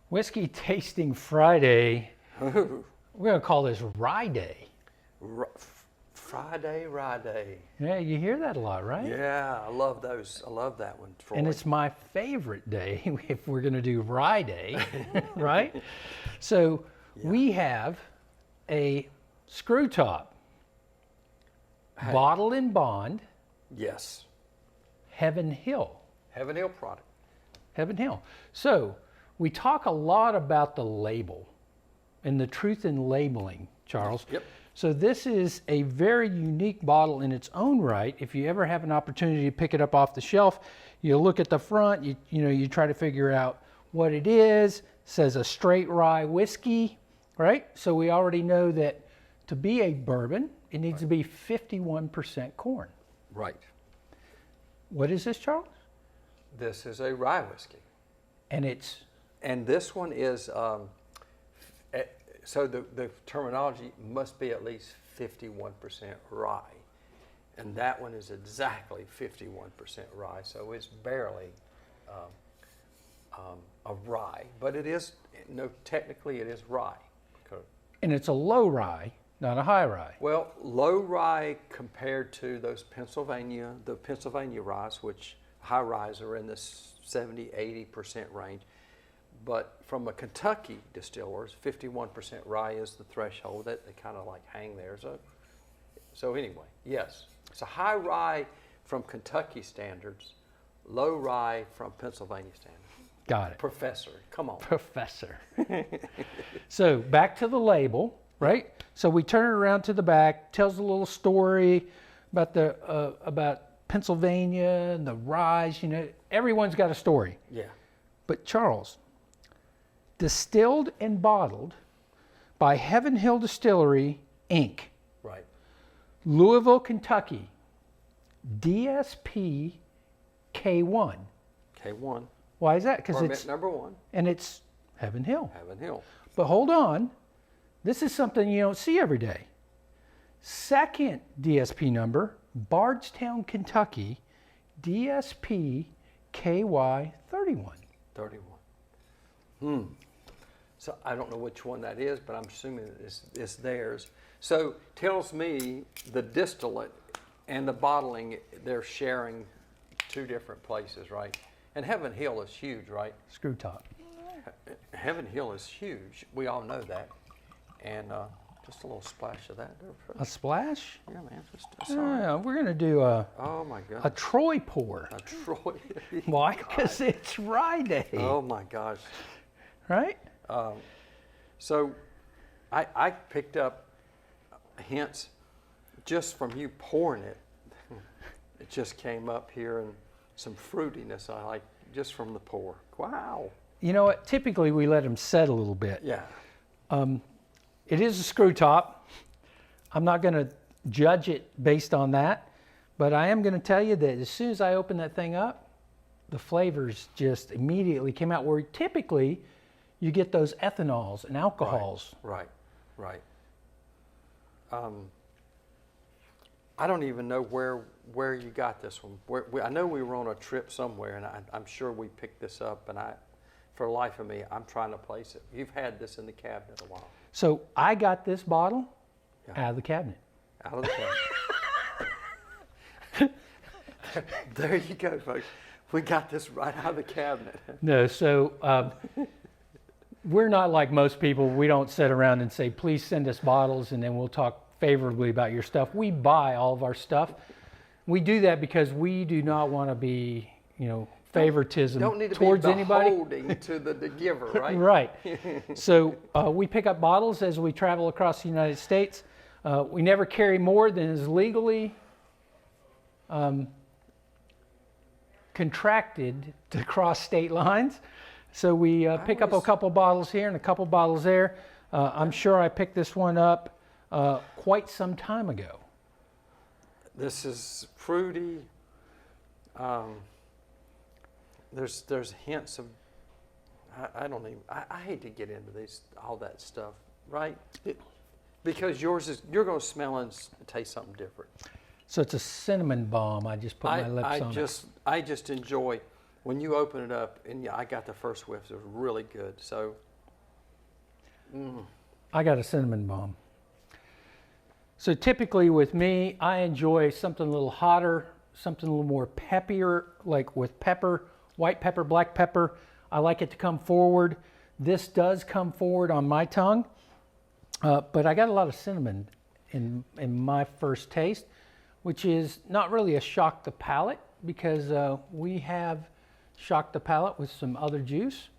Whiskey Tasting Friday. Ooh, We're going to call this Rye Day. Friday, Rye Day. Yeah, you hear that a lot, right? Yeah, I love those. I love that one, Troy. And it's my favorite day if we're going to do Rye Day, right? So we have a screw top, bottle and bond, Yes. Heaven Hill. Heaven Hill product. Heaven Hill. So we talk a lot about the label and the truth in labeling, Charles. Yep. So this is a very unique bottle in its own right. If you ever have an opportunity to pick it up off the shelf, you look at the front, you try to figure out what it is. It says a straight rye whiskey, right? So we already know that to be a bourbon, it needs to be 51% corn. Right. What is this, Charles? This is a rye whiskey. And this one is, so the terminology must be at least 51% rye. And that one is exactly 51% rye, so it's barely a rye. But it is, technically it is rye. it's a low rye, not a high rye. Well, low rye compared to the Pennsylvania ryes, which high ryes are in the 70-80% range. But from a Kentucky distillers, 51% rye is the threshold that they kind of like hang there. So anyway, yes. So high rye from Kentucky standards, low rye from Pennsylvania standards. Got it. Professor, come on. Professor. So back to the label, right? So we turn it around to the back, tells a little story about about Pennsylvania and the ryes. Everyone's got a story. Yeah. But Charles, distilled and bottled by Heaven Hill Distillery, Inc., Right. Louisville, Kentucky, DSP K1. K1. Why is that? Because Permit it's number one. and it's Heaven Hill. Heaven Hill. But hold on, this is something you don't see every day. Second DSP number, Bardstown, Kentucky, DSP KY 31. 31. So I don't know which one that is, but I'm assuming it's theirs. So tells me the distillate and the bottling, they're sharing two different places, right? And Heaven Hill is huge, right? Screw top. Heaven Hill is huge. We all know that. And just a little splash of that there. A splash? Yeah, man. Just all right. Yeah, we're gonna do a Oh my a goodness. Troy pour. A Troy. Why? Because it's Rye Day, Oh my gosh. right? So I picked up hints just from you pouring it. It just came up here, and some fruitiness I like just from the pour. Wow. You know what? Typically we let them set a little bit. Yeah. It is a screw top. I'm not going to judge it based on that, but I am going to tell you that as soon as I opened that thing up, the flavors just immediately came out, where typically you get those ethanols and alcohols. Right. I don't even know where you got this one. I know we were on a trip somewhere, and I'm sure we picked this up, and for the life of me, I'm trying to place it. You've had this in the cabinet a while. So I got this bottle out of the cabinet. Out of the cabinet. There you go, folks. We got this right out of the cabinet. No, so we're not like most people. We don't sit around and say, please send us bottles and then we'll talk favorably about your stuff. We buy all of our stuff. We do that because we do not want to be, favoritism Don't need to towards be anybody. beholding to the giver, right? Right. So we pick up bottles as we travel across the United States. We never carry more than is legally contracted to cross state lines. So we pick up a couple bottles here and a couple bottles there. I'm sure I picked this one up quite some time ago. This is fruity. There's hints of, I don't even, I hate to get into all that stuff, right? Because you're going to smell and taste something different. So it's a cinnamon balm. I just put my lips on it. I just enjoy When you open it up, and yeah, I got the first whiff, it was really good. So, I got a cinnamon bomb. So typically with me, I enjoy something a little hotter, something a little more peppier, like with pepper, white pepper, black pepper. I like it to come forward. This does come forward on my tongue, but I got a lot of cinnamon in my first taste, which is not really a shock the palate because we have shocked the palate with some other juice.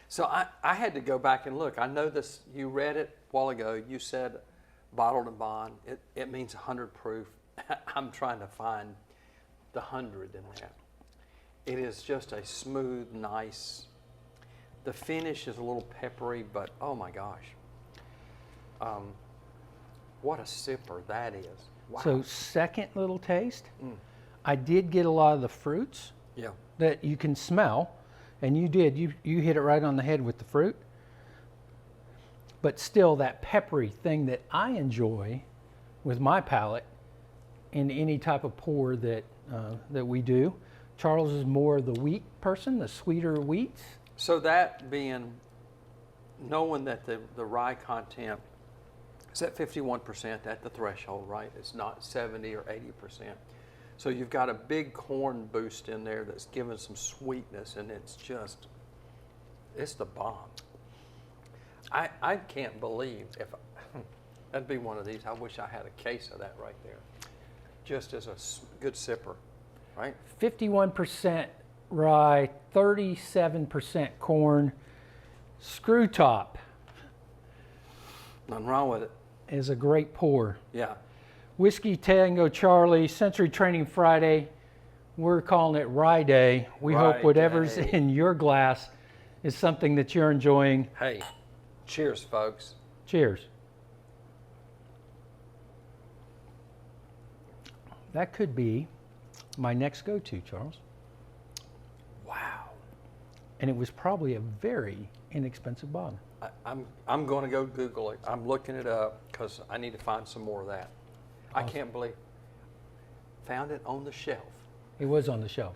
so I had to go back and look. I know this. You read it a while ago. You said bottled and bond. It means 100 proof. I'm trying to find the 100 in that. It is just a smooth, nice. The finish is a little peppery, but oh my gosh. What a sipper that is. Wow. So second little taste, I did get a lot of the fruits Yeah. that you can smell, and you did. You hit it right on the head with the fruit. But still, that peppery thing that I enjoy with my palate in any type of pour that we do. Charles is more the wheat person, the sweeter wheats. So that being, knowing that the rye content is at 51% at the threshold, right? It's not 70 or 80%. So you've got a big corn boost in there that's giving some sweetness, and it's the bomb. I can't believe that'd be one of these. I wish I had a case of that right there, just as a good sipper, right? 51% rye, 37% corn. Screw top Nothing wrong with it. is a great pour. Yeah. Whiskey Tango Charlie, Sensory Training Friday. We're calling it Rye Day. We Rye hope whatever's Day. in your glass is something that you're enjoying. Hey, cheers, folks. Cheers. That could be my next go-to, Charles. Wow. And it was probably a very inexpensive bottle. I'm going to go Google it. I'm looking it up because I need to find some more of that. I can't believe. Found it on the shelf. It was on the shelf.